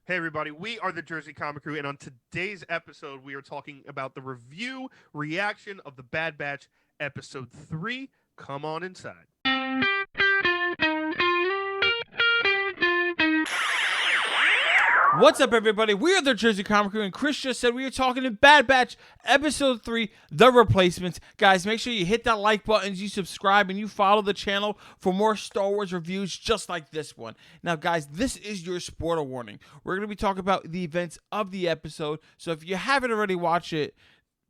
Hey everybody, we are the Jersey Comic Crew, and on today's episode, we are talking about the review reaction of the Bad Batch episode 3. Come on inside. What's up, everybody? We are the Jersey Comic Crew, and Chris just said we are talking to Bad Batch Episode 3, The Replacements. Guys, make sure you hit that like button, you subscribe, and you follow the channel for more Star Wars reviews just like this one. Now, guys, this is your spoiler warning. We're going to be talking about the events of the episode, so if you haven't already watched it,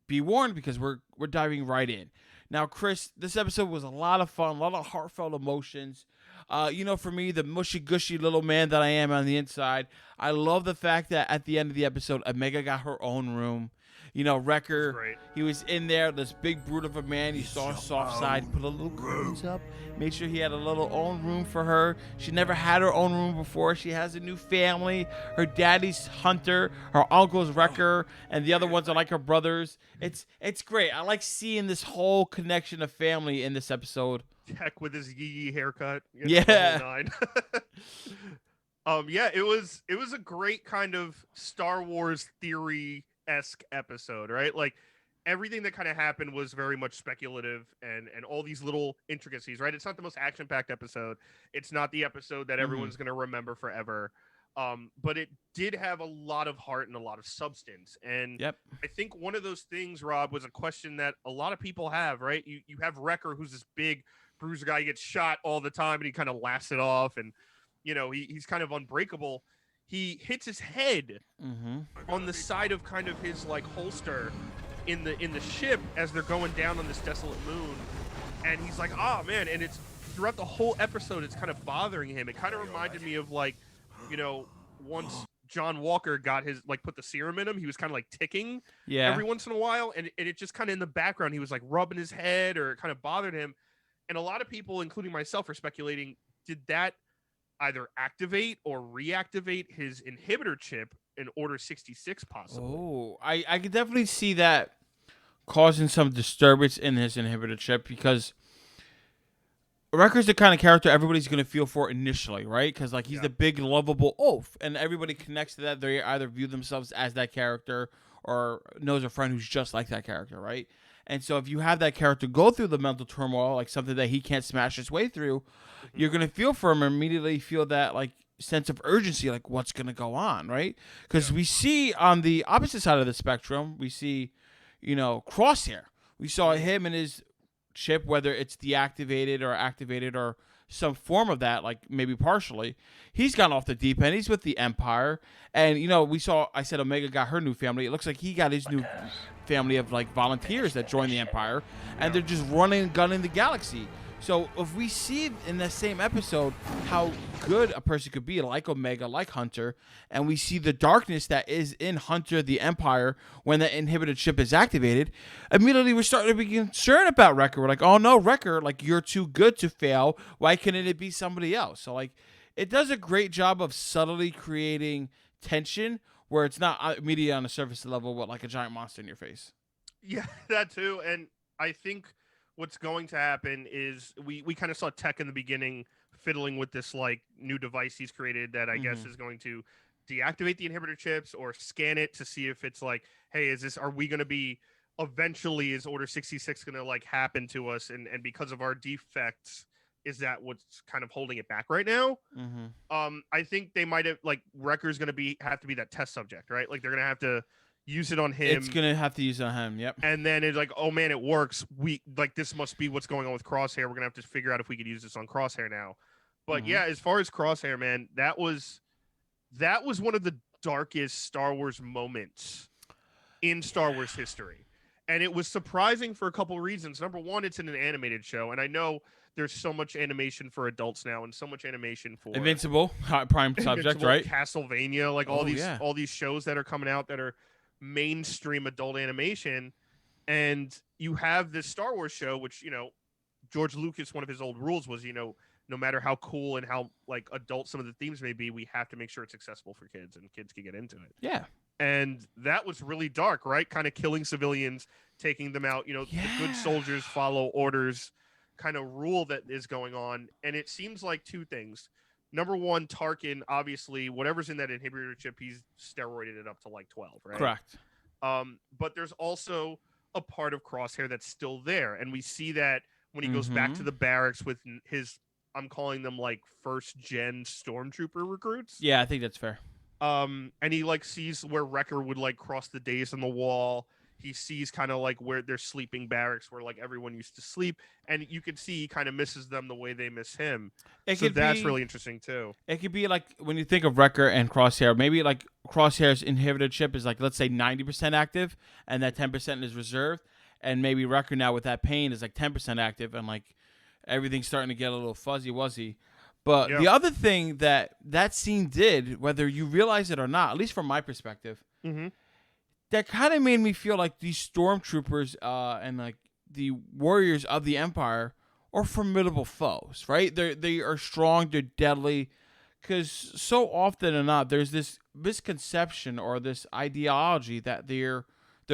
be warned because we're diving right in. Now, Chris, this episode was a lot of fun, a lot of heartfelt emotions. For me, the mushy-gushy little man that I am on the inside, I love the fact that at the end of the episode, Omega got her own room. You know, Wrecker, he was in there, this big brute of a man. You saw his soft side, put a little curtains up, made sure he had a little own room for her. She never had her own room before. She has a new family. Her daddy's Hunter, her uncle's Wrecker, and the other ones are like her brothers. It's great. I like seeing this whole connection of family in this episode. Heck with his yee haircut. Yeah. It was a great kind of Star Wars theory-esque episode, right? Like everything that kind of happened was very much speculative and all these little intricacies, right? It's not the most action-packed episode. It's not the episode that everyone's going to remember forever. But it did have a lot of heart and a lot of substance. And I think one of those things, Rob, was a question that a lot of people have, right? You have Wrecker, who's this big bruiser guy. He gets shot all the time and he kind of laughs it off, and he's kind of unbreakable. He hits his head on the side of kind of his like holster in the ship as they're going down on this desolate moon, and he's like, oh man. And it's throughout the whole episode it's kind of bothering him. It kind of reminded me of like, once John Walker got his, like, put the serum in him, he was kind of like ticking every once in a while, and it just kind of in the background he was like rubbing his head, or it kind of bothered him. And a lot of people, including myself, are speculating, did that either activate or reactivate his inhibitor chip in Order 66 possibly? Oh, I could definitely see that causing some disturbance in his inhibitor chip, because Wrecker's the kind of character everybody's going to feel for initially, right? Because like he's the big, lovable oaf, and everybody connects to that. They either view themselves as that character or knows a friend who's just like that character, right? And so if you have that character go through the mental turmoil, like something that he can't smash his way through, you're going to feel for him and immediately feel that like sense of urgency, like what's going to go on, right? Because we see on the opposite side of the spectrum, we see, Crosshair. We saw him and his chip, whether it's deactivated or activated or some form of that, like maybe partially, he's gone off the deep end. He's with the Empire. And, I said Omega got her new family. It looks like he got his new family of like volunteers that joined the Empire, and they're just running and gunning the galaxy. So if we see in that same episode how good a person could be, like Omega, like Hunter, and we see the darkness that is in Hunter, the Empire, when the inhibited chip is activated, immediately we're starting to be concerned about Wrecker. We're like, oh no, Wrecker, like you're too good to fail. Why couldn't it be somebody else? So like, it does a great job of subtly creating tension where it's not immediately on the surface level, but like a giant monster in your face. Yeah, that too. And I think what's going to happen is we kind of saw Tech in the beginning fiddling with this like new device he's created that I guess is going to deactivate the inhibitor chips or scan it to see if it's like, hey, are we going to be eventually, is Order 66 going to like happen to us? And because of our defects, is that what's kind of holding it back right now? I think they might have, like, Wrecker's going to have to be that test subject, right? Like they're going to have to use it on him. It's going to have to use it on him, yep. And then it's like, oh man, it works. This must be what's going on with Crosshair. We're going to have to figure out if we could use this on Crosshair now. But yeah, as far as Crosshair, man, that was one of the darkest Star Wars moments in Star Wars history. And it was surprising for a couple of reasons. Number one, it's in an animated show, and I know there's so much animation for adults now, and so much animation for Invincible, prime subject, right? Castlevania, like all these shows that are coming out that are mainstream adult animation. And you have this Star Wars show, which George Lucas, one of his old rules was, no matter how cool and how like adult some of the themes may be, we have to make sure it's accessible for kids and kids can get into it. Yeah. And that was really dark, right? Kind of killing civilians, taking them out. The good soldiers follow orders kind of rule that is going on. And it seems like two things. number one, Tarkin, obviously, whatever's in that inhibitor chip, he's steroided it up to like 12, right? Correct. But there's also a part of Crosshair that's still there, and we see that when he goes back to Mm-hmm. the barracks with his, I'm calling them like first gen stormtrooper recruits. Yeah, I think that's fair. And he like sees where Wrecker would like cross the days on the wall. He sees kind of like where their sleeping barracks where like everyone used to sleep, and you can see he kind of misses them the way they miss him. It So could that's be really interesting too. it could be like when you think of Wrecker and Crosshair, maybe like Crosshair's inhibited chip is like, let's say 90% active and that 10% is reserved, and maybe Wrecker now with that pain is like 10% active and like everything's starting to get a little fuzzy wuzzy. But Yeah. the other thing that scene did, whether you realize it or not, at least from my perspective, Mm-hmm. that kind of made me feel like these stormtroopers and like the warriors of the Empire are formidable foes, right? They are strong, they're deadly, because so often or not, there's this misconception or this ideology that they're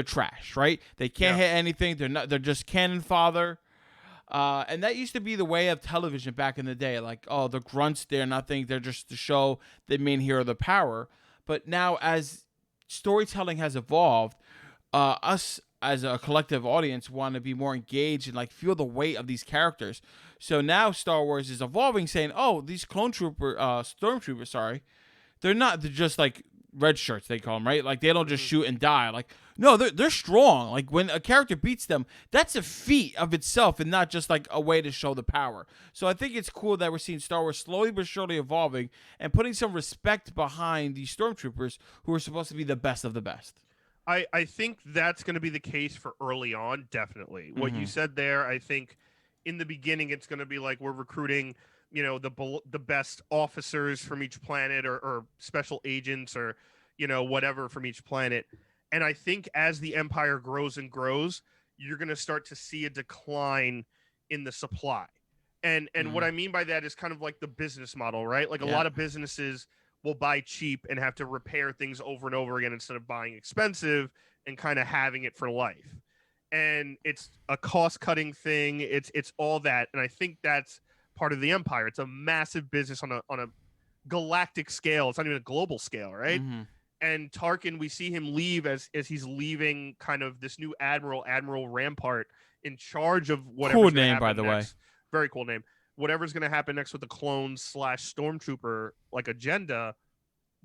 trash, right? They can't hit anything. They're just cannon fodder. And that used to be the way of television back in the day. Like, oh, the grunts, they're nothing. They're just to show the main hero the power. But now, as storytelling has evolved, us as a collective audience want to be more engaged and like feel the weight of these characters. So now Star Wars is evolving, saying, "Oh, these stormtroopers, sorry, they're just like red shirts, they call them, right? Like they don't just shoot and die. Like no, they're strong. Like when a character beats them, that's a feat of itself and not just like a way to show the power. So I think it's cool that we're seeing Star Wars slowly but surely evolving and putting some respect behind these stormtroopers who are supposed to be the best of the best. I think that's going to be the case for early on, definitely. What you said there, I think in the beginning, it's going to be like we're recruiting, the best officers from each planet or special agents or, whatever from each planet. And I think as the Empire grows and grows, you're going to start to see a decline in the supply. And what I mean by that is kind of like the business model, right? Like a lot of businesses will buy cheap and have to repair things over and over again instead of buying expensive and kind of having it for life. And it's a cost-cutting thing. It's all that, and I think that's part of the Empire. It's a massive business on a galactic scale. It's not even a global scale, right? Mm-hmm. And Tarkin, we see him leave as he's leaving kind of this new Admiral Rampart, in charge of whatever's Cool gonna name, happen by the way. next. Very cool name. Whatever's going to happen next with the clones / stormtrooper like agenda,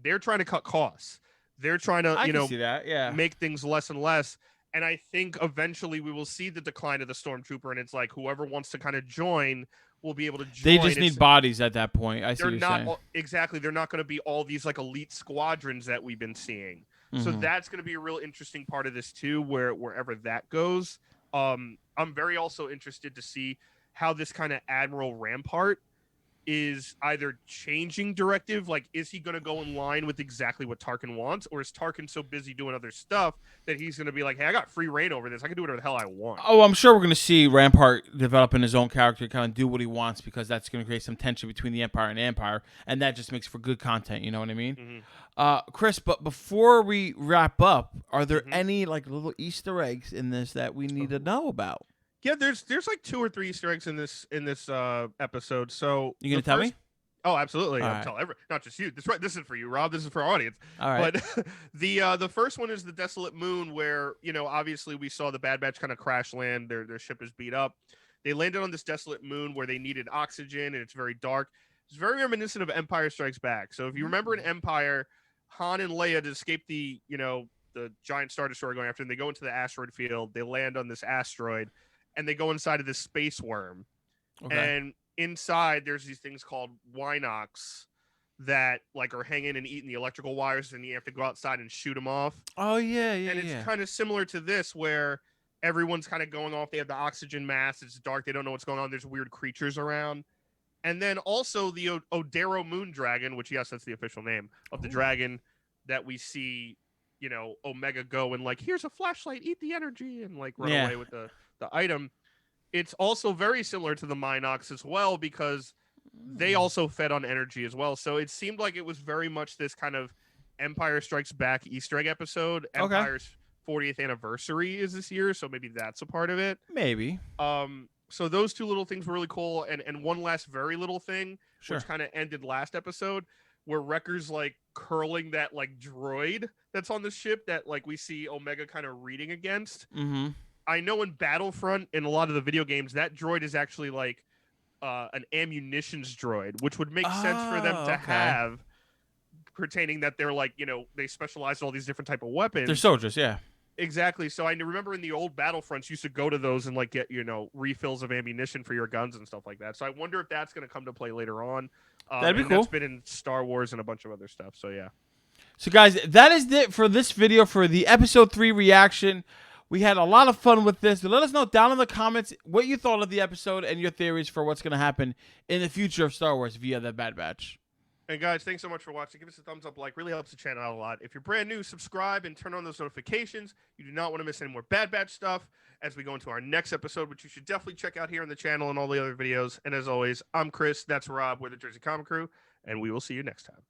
they're trying to cut costs. They're trying to, I can see that, yeah. make things less and less. And I think eventually we will see the decline of the stormtrooper, and it's like whoever wants to kind of join will be able to join. They just need bodies at that point. I see what you're saying. Exactly. They're not going to be all these like elite squadrons that we've been seeing. So that's going to be a real interesting part of this too, wherever that goes. I'm very also interested to see how this kind of Admiral Rampart is either changing directive, like is he going to go in line with exactly what Tarkin wants, or is Tarkin so busy doing other stuff that he's going to be like, hey, I got free reign over this, I can do whatever the hell I want. Oh, I'm sure we're going to see Rampart developing his own character, kind of do what he wants, because that's going to create some tension between the Empire and the Empire, and that just makes for good content, you know what I mean? Chris, but before we wrap up, are there any like little Easter eggs in this that we need to know about? Yeah, there's like 2 or 3 Easter eggs in this episode. So You gonna tell me? Oh, absolutely. All I'll right. tell not just you. This is for you, Rob. This is for our audience. All right. But the first one is the desolate moon, where obviously we saw the Bad Batch kind of crash land. Their ship is beat up. They landed on this desolate moon where they needed oxygen, and it's very dark. It's very reminiscent of Empire Strikes Back. So if you remember in Empire, Han and Leia to escape the giant Star Destroyer going after them, they go into the asteroid field. They land on this asteroid. And they go inside of this space worm. Okay. And inside there's these things called Winox that like are hanging and eating the electrical wires, and you have to go outside and shoot them off. Oh yeah. And it's kind of similar to this, where everyone's kind of going off. They have the oxygen mask. It's dark. They don't know what's going on. There's weird creatures around. And then also the Ordo Moon Dragon, which, yes, that's the official name of the dragon that we see, Omega go and like, here's a flashlight, eat the energy, and like run away with the item. It's also very similar to the Minox as well, because they also fed on energy as well. So it seemed like it was very much this kind of Empire Strikes Back Easter egg episode. Empire's 40th anniversary is this year, so maybe that's a part of it. Maybe. So those two little things were really cool, and one last very little thing, Sure. which kind of ended last episode, where Wrecker's like curling that like droid that's on the ship that like we see Omega kind of reading against. Mm-hmm. I know in Battlefront, in a lot of the video games, that droid is actually like an ammunitions droid, which would make sense for them to have, pertaining that they're like, you know, they specialize in all these different type of weapons. They're soldiers, yeah. Exactly. So I remember in the old Battlefronts, you used to go to those and like get, you know, refills of ammunition for your guns and stuff like that. So I wonder if that's going to come to play later on. That'd be cool. That's been in Star Wars and a bunch of other stuff. So yeah. So guys, that is it for this video for the episode 3 reaction. We had a lot of fun with this. Let us know down in the comments what you thought of the episode and your theories for what's going to happen in the future of Star Wars via the Bad Batch. And guys, thanks so much for watching. Give us a thumbs up, like, really helps the channel out a lot. If you're brand new, subscribe and turn on those notifications. You do not want to miss any more Bad Batch stuff as we go into our next episode, which you should definitely check out here on the channel and all the other videos. And as always, I'm Chris. That's Rob. We're the Jersey Comic Crew, and we will see you next time.